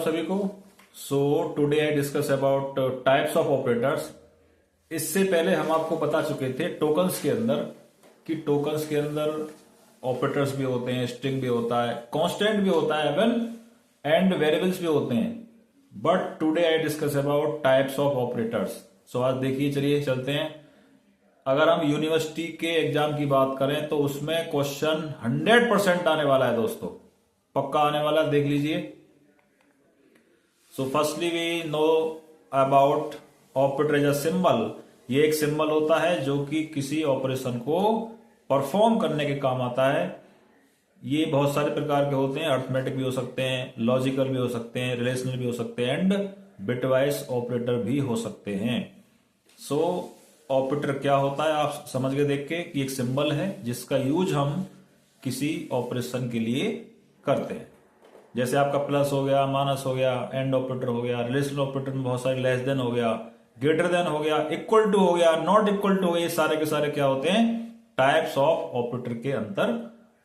सभी को। So today I discuss about types of operators. इससे पहले हम आपको बता चुके थे टोकन्स के अंदर कि टोकन्स के अंदर ऑपरेटर्स भी होते हैं, स्ट्रिंग भी होता है, कांस्टेंट भी होता है, इवन एंड वेरिएबल्स भी होते हैं। But today I discuss about types of operators. So आज देखिए, चलिए चलते हैं। अगर हम यूनिवर्सिटी के एग्जाम की बात करें तो उसमें क्वेश्चन 100% आने वाला है दोस्तों, पक्का आने वाला है, देख लीजिए। So firstly we know about operator as a symbol. ये एक सिंबल होता है जो कि किसी ऑपरेशन को परफॉर्म करने के काम आता है। ये बहुत सारे प्रकार के होते हैं, अर्थमेटिक भी हो सकते हैं, लॉजिकल भी हो सकते हैं, रिलेशनल भी हो सकते हैं, एंड बिटवाइज ऑपरेटर भी हो सकते हैं। सो ऑपरेटर क्या होता है आप समझ गए देख के कि एक सिंबल है जिसका यूज हम किसी ऑपरेशन के लिए करते हैं। जैसे आपका प्लस हो गया, माइनस हो गया, एंड ऑपरेटर हो गया, रिलेशनल ऑपरेटर में बहुत सारे लेस देन हो गया, ग्रेटर देन हो गया, इक्वल टू हो गया, नॉट इक्वल टू हो गया। ये सारे के सारे क्या होते हैं, टाइप्स ऑफ ऑपरेटर के अंतर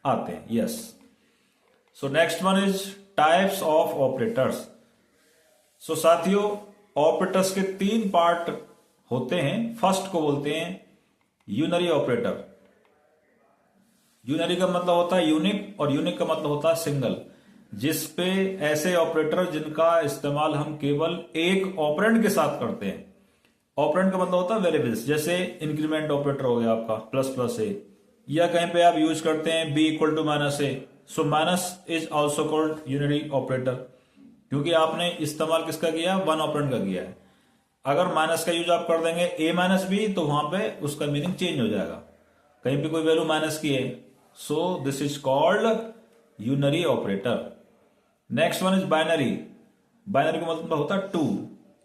आते हैं। Yes, so next one is types of operators. So साथियों, ऑपरेटर्स के 3 पार्ट होते हैं। फर्स्ट को बोलते हैं यूनरी ऑपरेटर। यूनरी का मतलब होता है यूनिक, और यूनिक का मतलब होता है सिंगल, जिसपे ऐसे ऑपरेटर जिनका इस्तेमाल हम केवल एक ऑपरेंड के साथ करते हैं। ऑपरेंड का मतलब होता है वेरिएबल्स, जैसे इंक्रीमेंट ऑपरेटर हो गया आपका प्लस प्लस ए, या कहीं पे आप यूज करते हैं B equal to minus A. So minus is also called unary operator, क्योंकि आपने इस्तेमाल किसका किया, वन ऑपरेंड का किया है। अगर माइनस का यूज आप कर देंगे ए माइनस बी तो वहां पे उसका मीनिंग चेंज हो जाएगा, कहीं पे कोई वैल्यू माइनस की है। So this is called unary operator. Next one is binary. Binary का मतलब होता है 2।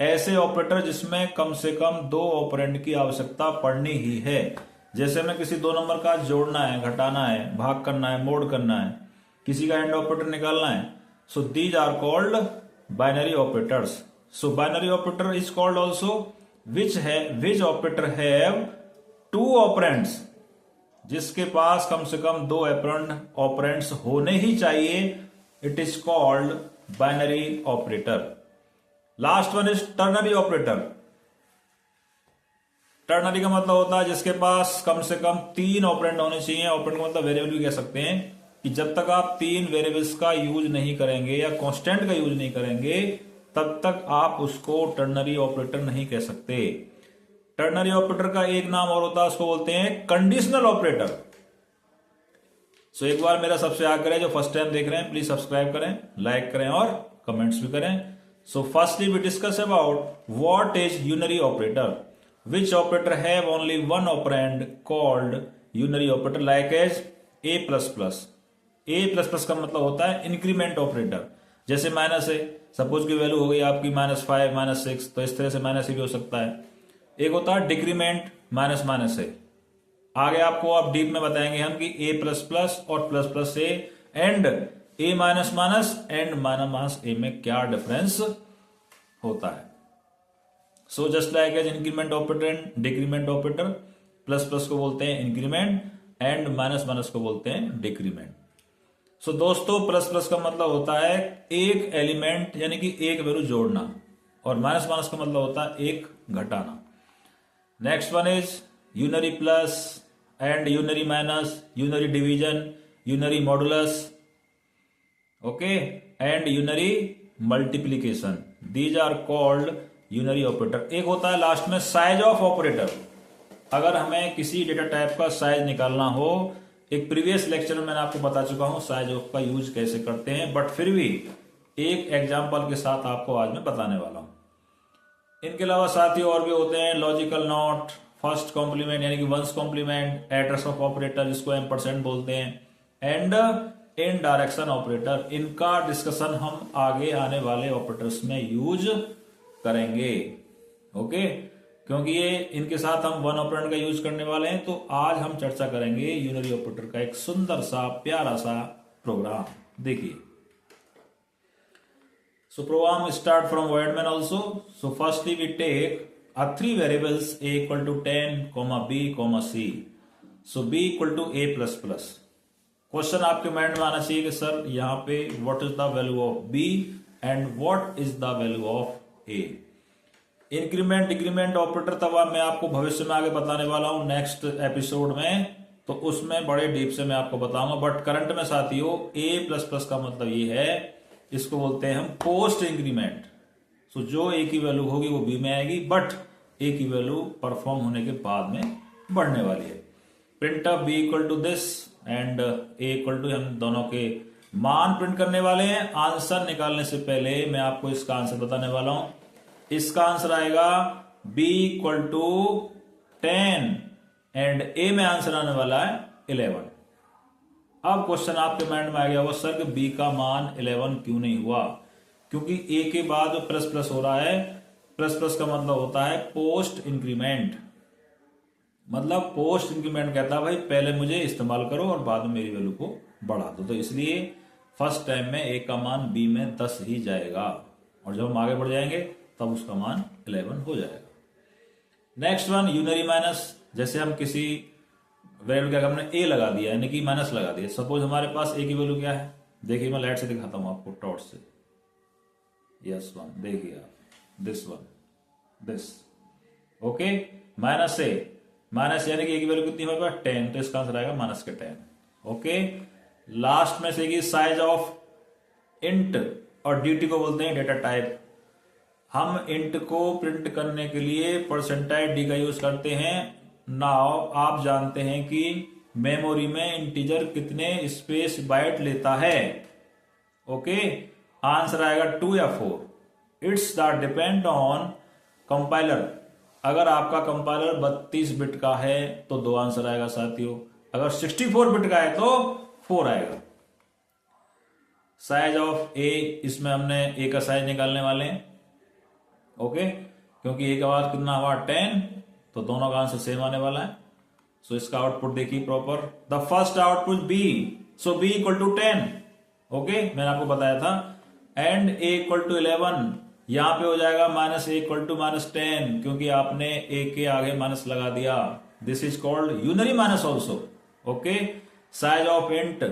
ऐसे ऑपरेटर जिसमें कम से कम 2 ऑपरेंड की आवश्यकता पड़नी ही है। जैसे में किसी 2 नंबर का जोड़ना है, घटाना है, भाग करना है, मोड करना है, किसी का एंड ऑपरेटर निकालना है। So these are called binary operators. So binary operator is called also which operator have 2 operands, जिसके पास कम से कम 2 ऑपरेंड्स होने ही चाहिए। It is called binary operator. Last one is ternary operator. Ternary का मतलब होता है जिसके पास कम से कम 3 ऑपरेंड होने चाहिए। ऑपरेंड का मतलब वेरिएबल भी कह सकते हैं, कि जब तक आप 3 वेरिएबल्स का यूज नहीं करेंगे या कांस्टेंट का यूज नहीं करेंगे तब तक आप उसको टर्नरी ऑपरेटर नहीं कह सकते। टर्नरी ऑपरेटर का एक नाम और होता है, उसको बोलते हैं कंडीशनल ऑपरेटर। सो एक बार मेरा सबसे आग्रह है, जो फर्स्ट टाइम देख रहे हैं प्लीज सब्सक्राइब करें, लाइक करें और कमेंट्स भी करें। So firstly we discuss about what is unary operator. Which operator have only 1 operand called unary operator, like as a plus plus. A plus plus का मतलब होता है इंक्रीमेंट ऑपरेटर। जैसे माइनस है, सपोज की वैल्यू हो गई आपकी -5 -6, तो इस तरह से माइनस भी हो सकता है। एक होता है डिक्रीमेंट माइनस माइनस है। आगे आपको आप डीप में बताएंगे हम कि ए प्लस प्लस और plus plus a and a minus minus and minus minus a में क्या डिफरेंस होता है। So just like as increment operator and decrement operator, plus plus को बोलते हैं इंक्रीमेंट एंड माइनस माइनस को बोलते हैं डिक्रीमेंट। सो दोस्तों, प्लस प्लस का मतलब होता है एक एलिमेंट यानी कि एक वैल्यू जोड़ना, और माइनस माइनस का मतलब होता है एक घटाना। Next one is unary plus and unary minus, unary division, unary modulus, okay, and unary multiplication. These are called unary operator. एक होता है लास्ट में साइज ऑफ ऑपरेटर। अगर हमें किसी डेटा टाइप का साइज निकालना हो, एक प्रीवियस लेक्चर में मैंने आपको बता चुका हूं साइज ऑफ का यूज कैसे करते हैं, बट फिर भी एक एग्जांपल के साथ आपको आज मैं बताने वाला हूं। इनके अलावा साथियों और भी होते हैं लॉजिकल नॉट, फर्स्ट कॉम्प्लीमेंट यानी कि one's complement, address of operator जिसको एम्परसेंड बोलते हैं, एंड इन डायरेक्शन ऑपरेटर। इनका डिस्कशन हम आगे आने वाले ऑपरेटर्स में यूज करेंगे, ओके, क्योंकि ये इनके साथ हम 1 ऑपरेंड का यूज करने वाले हैं। तो आज हम चर्चा करेंगे यूनरी ऑपरेटर का एक सुंदर सा प्यारा सा प्रोग्राम। देखिए, सो प्रोग्राम स्टार्ट फ्रॉम वर्डमैन also. So firstly we take 3 variables a equal to 10, b, c. So b equal to a plus plus. Question आपके माइंड में आना चाहिए कि सर यहाँ पे what is the value of b and what is the value of A. Increment decrement operator तब मैं आपको भविष्य में आगे बताने वाला हूं नेक्स्ट एपिसोड में, तो उसमें बड़े डीप से मैं आपको बताऊंगा। बट करंट में साथियों ए प्लस प्लस का मतलब ये है, इसको बोलते हैं हम पोस्ट इंक्रीमेंट। सो जो ए की वैल्यू होगी वो बी में आएगी, बट ए की वैल्यू परफॉर्म होने के बाद में बढ़ने वाली है। Print of b equal to this and a equal to, हम दोनों के मान प्रिंट करने वाले हैं। आंसर निकालने से पहले मैं आपको इसका आंसर बताने वाला हूं। इसका आंसर आएगा b equal to 10 and a में आंसर आने वाला है 11। अब क्वेश्चन आपके माइंड में आ गया होगा सर कि b का मान 11 क्यों नहीं हुआ? क्योंकि a के बाद प्लस प्लस हो रहा है। प्लस प्लस का मतलब होता है पोस्ट इंक्रीमेंट। मतलब पोस्ट इंक्रीमेंट कहता है भाई पहले मुझे इस्तेमाल करो और बाद में मेरी वैल्यू को बढ़ा दो। तो इसलिए फर्स्ट टाइम में a का मान b में 10 ही जाएगा, और जब हम आगे बढ़ जाएंगे तब उसका मान 11 हो जाएगा। Next one unary minus. जैसे हम किसी वैल्यू क्या हमने ए लगा दिया यानी कि माइनस लगा दिया। सपोज हमारे पास ए की वैल्यू क्या है, देखिए मैं लाइट से दिखाता हूं आपको टॉर्च से। यस वन, देखिए आप this one, this okay. Minus A, minus यानी कि ए की वैल्यू कितनी हमारे पास 10, तो इसका आंसर आएगा माइनस के 10। ओके, लास्ट में से साइज ऑफ इंट और dt को बोलते हैं डेटा टाइप। हम इंट को प्रिंट करने के लिए परसेंटाइज डी का यूज करते हैं। नाउ आप जानते हैं कि मेमोरी में इंटीजर कितने स्पेस बाइट लेता है। ओके, आंसर आएगा 2 या 4। It's the depend on compiler. अगर आपका कंपाइलर 32 बिट का है तो 2 आंसर आएगा साथियों, अगर 64 बिट का है तो 4 आएगा। साइज ऑफ ए, इसमें हमने ए का साइज निकालने वाले हैं। ओके, क्योंकि ए का बाद कितना हुआ 10, तो दोनों का आंसर सेम आने वाला है। सो इसका आउटपुट देखिए proper, the first output b, so b equal to 10। Okay, मैंने आपको बताया था। एंड ए इक्वल टू 11, यहां पे हो जाएगा minus a equal to minus 10, क्योंकि आपने ए के आगे माइनस लगा दिया। This is called unary minus also. Okay, size of int,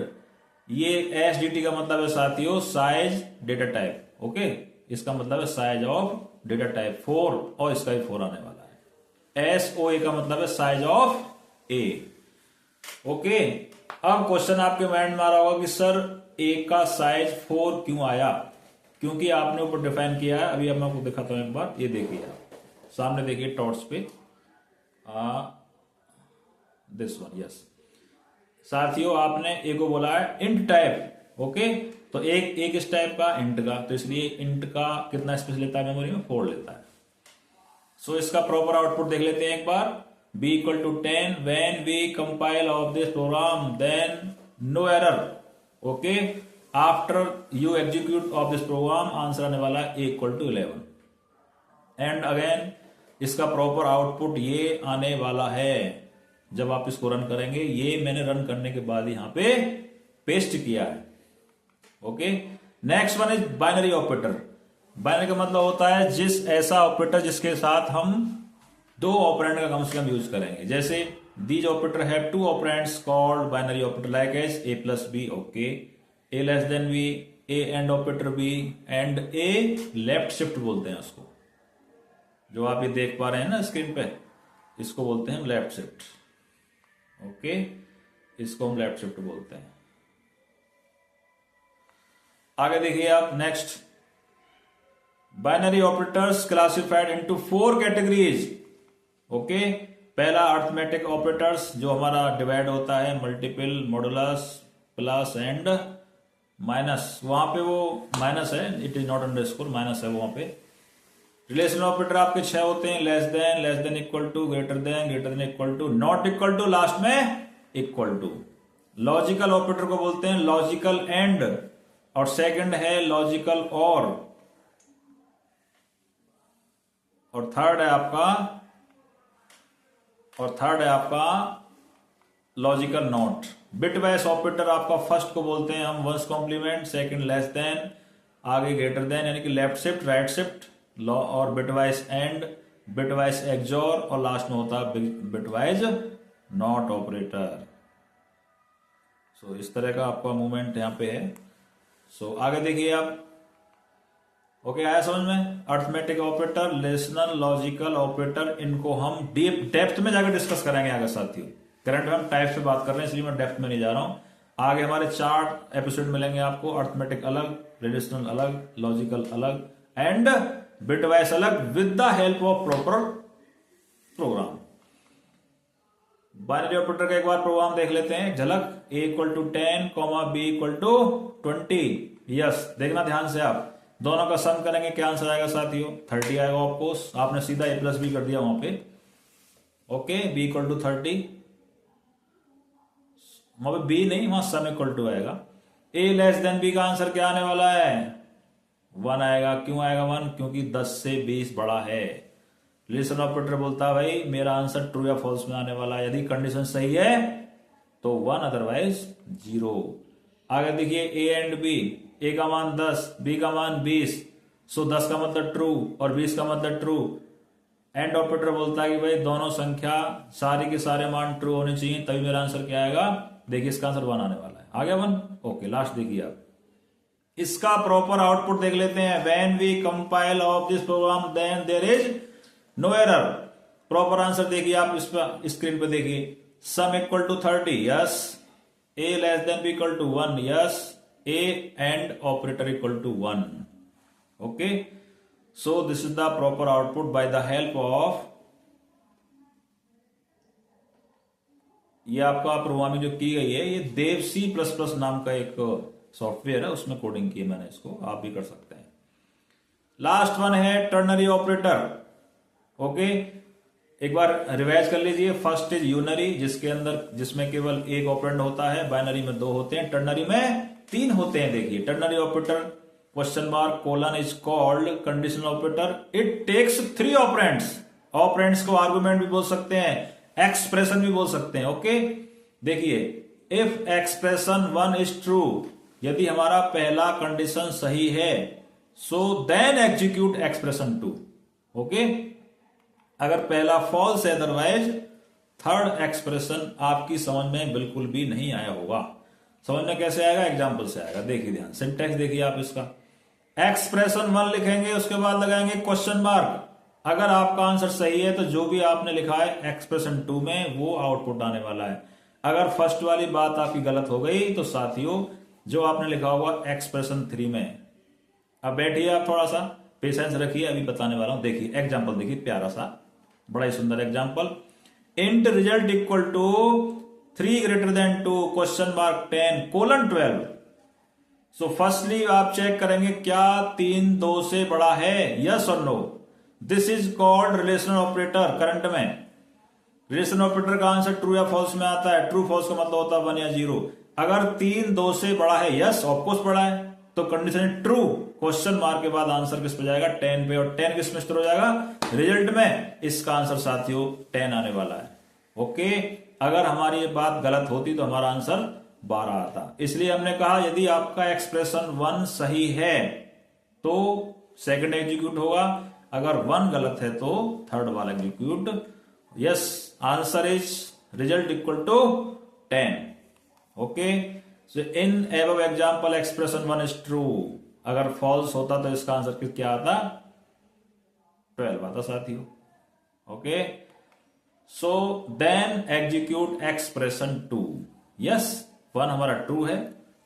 ये एस डी टी का मतलब है साथियों साइज डेटा टाइप। ओके, इसका मतलब है साइज ऑफ डेटा टाइप 4, और इसका भी 4 आने वाला है। एस ओ ए का मतलब है साइज ऑफ ए। ओके, अब क्वेश्चन आपके माइंड में आ रहा होगा कि सर ए का साइज 4 क्यों आया? क्योंकि आपने ऊपर डिफाइन किया है। अभी अब मैं आपको दिखाता हूं एक बार, ये देखिए आप सामने देखिए टॉर्च पे, दिस वन। यस साथियों, आपने ए को बोला है इंट टाइप। ओके, तो एक इस टाइप का इंट का, तो इसलिए इंट का कितना स्पेस लेता है मेमोरी में, 4 लेता है। सो इसका प्रॉपर आउटपुट देख लेते हैं एक बार। b equal to 10 when we compile of this program then no error. Okay, after you execute of this program answer आने वाला है a equal to 11। And again इसका प्रॉपर आउटपुट ये आने वाला है जब आप इसको रन करेंगे। ये मैंने रन करने के बाद यहां पे पेस्ट किया है। Okay, next one is binary operator. Binary का मतलब होता है जिस ऐसा ऑपरेटर जिसके साथ हम 2 ऑपरेंड का कम से कम यूज करेंगे। जैसे these operator have 2 operands called binary operator like as a plus b. Okay, a less than b, a and operator b, and a left shift बोलते हैं उसको। जो आप ये देख पा रहे हैं ना स्क्रीन पे, इसको बोलते हैं लेफ्ट शिफ्ट। ओके, इसको हम लेफ्ट शिफ्ट बोलते हैं। आगे देखिए आप next, binary operators classified into 4 categories. Okay, पहला अर्थमेटिक ऑपरेटर्स जो हमारा डिवाइड होता है multiple, modulus, plus and minus. वहां पे वो माइनस है, it is not underscore, minus है वहां पे। रिलेशन ऑपरेटर आपके 6 होते हैं, less than equal to, greater than equal to, not equal to, last में इक्वल टू। लॉजिकल ऑपरेटर को बोलते हैं लॉजिकल एंड, और सेकंड है लॉजिकल और थर्ड है आपका logical not. Bitwise operator आपका फर्स्ट को बोलते हैं हम one's complement, second less than, आगे ग्रेटर देन यानी कि लेफ्ट शिफ्ट, राइट शिफ्ट, और बिटवाइज एंड, बिटवाइज एक्सॉर, और लास्ट में होता है बिटवाइज नॉट ऑपरेटर। सो इस तरह का आपका मूवमेंट यहां पे है। सो आगे देखिए आप, ओके, आया समझ में? Arithmetic operator, relational, logical operator, इनको हम डीप डेप्थ में जाकर डिस्कस करेंगे आगे साथियों। करंट में हम टाइप्स पे बात कर रहे हैं, इसलिए मैं डेप्थ में नहीं जा रहा हूं। आगे हमारे 4 एपिसोड मिलेंगे आपको। अर्थमेटिक अलग, रिलेशनल अलग, लॉजिकल अलग एंड बिटवाइस अलग, with the help of proper program. Binary operator का एक बार प्रोग्राम देख लेते हैं, झलक। a equal to 10, b equal to 20। Yes, देखना ध्यान से आप, दोनों का सम करेंगे, क्या आंसर आएगा साथियों? 30 आएगा। ऑफकोर्स आपने सीधा a प्लस बी कर दिया वहां पे। ओके, b इक्वल टू 30, वहां पे b नहीं, वहां सम इक्वल टू आएगा। a लेस देन b का आंसर क्या आने वाला है? 1 आएगा। क्यों आएगा 1? क्योंकि 10 से 20 बड़ा है। रिलेशन ऑपरेटर बोलता है भाई मेरा आंसर ट्रू या फॉल्स में आने वाला है, यदि कंडीशन सही है तो 1, अदरवाइज 0। आगे देखिए a एंड b, a का मान 10, b का मान 20, सो 10 का मतलब ट्रू और 20 का मतलब ट्रू। एंड ऑपरेटर बोलता है कि भाई दोनों संख्या सारे के सारे मान ट्रू होने चाहिए, तभी मेरा आंसर क्या आएगा? देखिए इसका आंसर 1 आने वाला है। आ गया 1? ओके, लास्ट देखिए आप, इसका प्रॉपर आउटपुट देख लेते हैं। When we compile of this program then there is no error. Proper answer देखिए आप, इस पर स्क्रीन पे देखिए। Sum equal to 30, yes. a less than b equal to 1, yes. a and operator equal to 1। Okay, so this is the proper output by the help of, ये आपका programming जो की गई है, ये देव C++ नाम का एक सॉफ्टवेयर है, उसमें कोडिंग की है मैंने इसको, आप भी कर सकते हैं। लास्ट वन है टर्नरी ऑपरेटर। ओके, एक बार रिवाइज कर लीजिए। फर्स्ट इज यूनरी, जिसमें केवल एक ऑपरेंड होता है। बाइनरी में 2 होते हैं, टर्नरी में 3 होते हैं। देखिए ternary operator question mark colon is called conditional operator. It takes 3 operands. Operands को आर्गुमेंट भी बोल सकते हैं, एक्सप्रेशन भी बोल सकते हैं। ओके, देखिए इफ एक्सप्रेशन 1 इज ट्रू, यदि हमारा पहला कंडीशन सही है, so then execute expression 2। Okay, अगर पहला फॉल्स है, अदरवाइज थर्ड एक्सप्रेशन आपकी समझ में बिल्कुल भी नहीं आया होगा। समझ में कैसे आएगा? एग्जाम्पल से आएगा। देखिए ध्यान, सिंटेक्स देखिए आप इसका। एक्सप्रेशन 1 लिखेंगे, उसके बाद लगाएंगे क्वेश्चन मार्क। अगर आपका आंसर सही है तो जो भी आपने लिखा है एक्सप्रेशन 2 में वो आउटपुट आने वाला है। अगर फर्स्ट वाली बात आपकी गलत हो गई तो साथियों जो आपने लिखा होगा एक्सप्रेशन 3 में, अब बैठिए आप, थोड़ा सा पेशेंस रखिए, अभी बताने वाला हूं। देखिए एग्जाम्पल देखिए, प्यारा सा, बड़ा ही सुंदर example. Int result equal to 3 greater than 2 question mark 10 colon 12। So firstly आप चेक करेंगे क्या 3 2 से बड़ा है, यस और no. This is called relational operator. Current में रिलेशनल ऑपरेटर का आंसर ट्रू या फॉल्स में आता है। ट्रू फॉल्स का मतलब होता है 1 या 0। अगर 3 2 से बड़ा है, यस ऑफकोर्स बड़ा है, तो कंडीशन ट्रू। क्वेश्चन मार्क के बाद आंसर किस पे जाएगा? 10 पे, और 10 किस में स्टोर हो जाएगा? रिजल्ट में। इसका आंसर साथियों 10 आने वाला है। ओके, अगर हमारी ये बात गलत होती तो हमारा आंसर 12 आता। इसलिए हमने कहा यदि आपका एक्सप्रेशन 1 सही है तो सेकंड एग्जीक्यूट होगा, अगर 1 गलत है तो थर्ड वाला execute. Yes, answer is result equal to 10। Okay, so in above example expression 1 is true. अगर फॉल्स होता तो इसका आंसर क्या आता? 12 आता साथियों। Okay, so then execute expression 2। Yes, 1 हमारा ट्रू है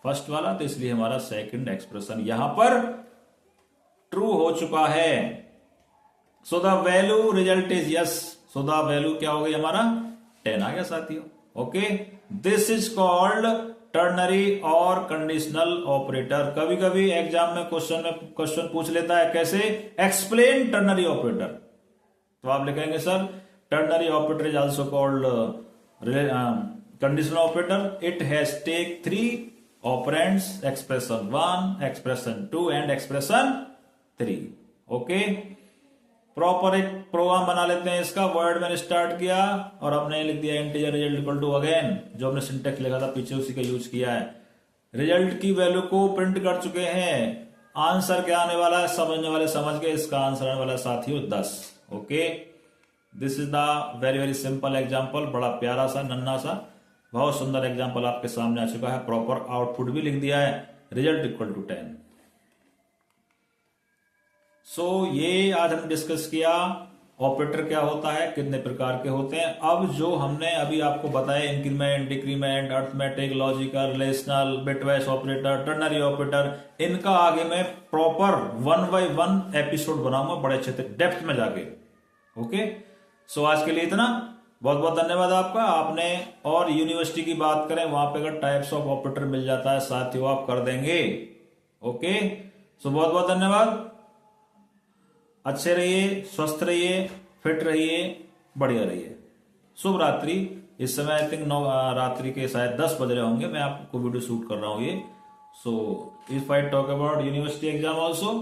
फर्स्ट वाला, तो इसलिए हमारा सेकंड एक्सप्रेशन यहां पर ट्रू हो चुका है। So the value result is yes. So the value क्या हो गई हमारा? 10 आ गया साथियों। Okay, this is called ternary और कंडीशनल ऑपरेटर। कभी कभी एग्जाम में क्वेश्चन पूछ लेता है, कैसे? Explain ternary operator. तो आप लिखेंगे sir ternary operator is also called conditional operator. It has take 3 operands, expression 1, expression 2 and expression 3। Okay, proper एक प्रोग्राम बना लेते हैं इसका। वर्ड मैंने स्टार्ट किया और हमने लिख दिया integer result equal to again, जो हमने सिंटेक्स लिखा था पीछे उसी का यूज किया है। रिजल्ट की वैल्यू को प्रिंट कर चुके हैं। आंसर क्या आने वाला है? समझने वाले समझ गए, इसका आंसर आने वाला है साथियों 10। Okay, this is the very very simple example. बड़ा प्यारा सा, नन्ना सा, बहुत सुंदर एग्जाम्पल आपके सामने आ चुका है। प्रॉपर आउटपुट भी लिख दिया है, रिजल्ट इक्वल टू 10। ये आज हमने डिस्कस किया ऑपरेटर क्या होता है, कितने प्रकार के होते हैं। अब जो हमने अभी आपको बताया increment, decrement, arithmetic, logical, relational, bitwise operator, ternary operator, इनका आगे मैं प्रॉपर 1 by 1 एपिसोड बनाऊंगा बड़े अच्छे से डेप्थ में जाके। ओके, आज के लिए इतना। बहुत बहुत धन्यवाद आपका। आपने और यूनिवर्सिटी की बात करें, वहां पे अगर टाइप्स ऑफ ऑपरेटर मिल जाता है साथियों, आप कर देंगे। ओके, बहुत बहुत धन्यवाद। अच्छे रहिए, स्वस्थ रहिए, फिट रहिए, बढ़िया रहिए। शुभ रात्रि। इस समय आई थिंक 9 रात्रि के शायद 10 बज रहे होंगे, मैं आपको वीडियो शूट कर रहा हूं ये। If I talk about university exam also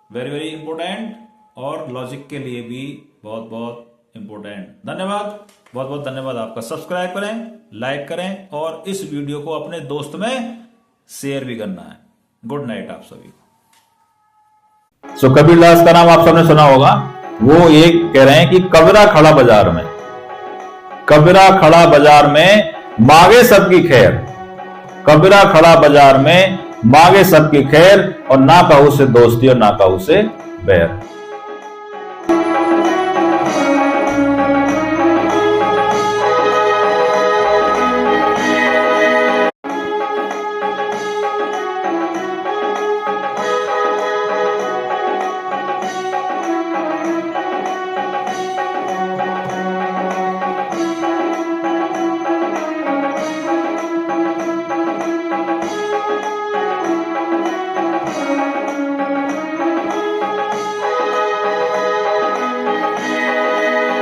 very very important, और लॉजिक के लिए भी बहुत बहुत इंपॉर्टेंट। धन्यवाद, बहुत बहुत धन्यवाद आपका। सब्सक्राइब करें, लाइक करें, और इस वीडियो को अपने दोस्त में शेयर भी करना है। गुड नाइट आप सभी को। कबीर दास का नाम आप सबने सुना होगा। वो एक कह रहे हैं कि कबीरा खड़ा बाजार में, कबीरा खड़ा बाजार में मांगे सबकी खैर, कबीरा खड़ा बाजार में मांगे सबकी खैर, और ना कहू से दोस्ती और ना कहू से बैर।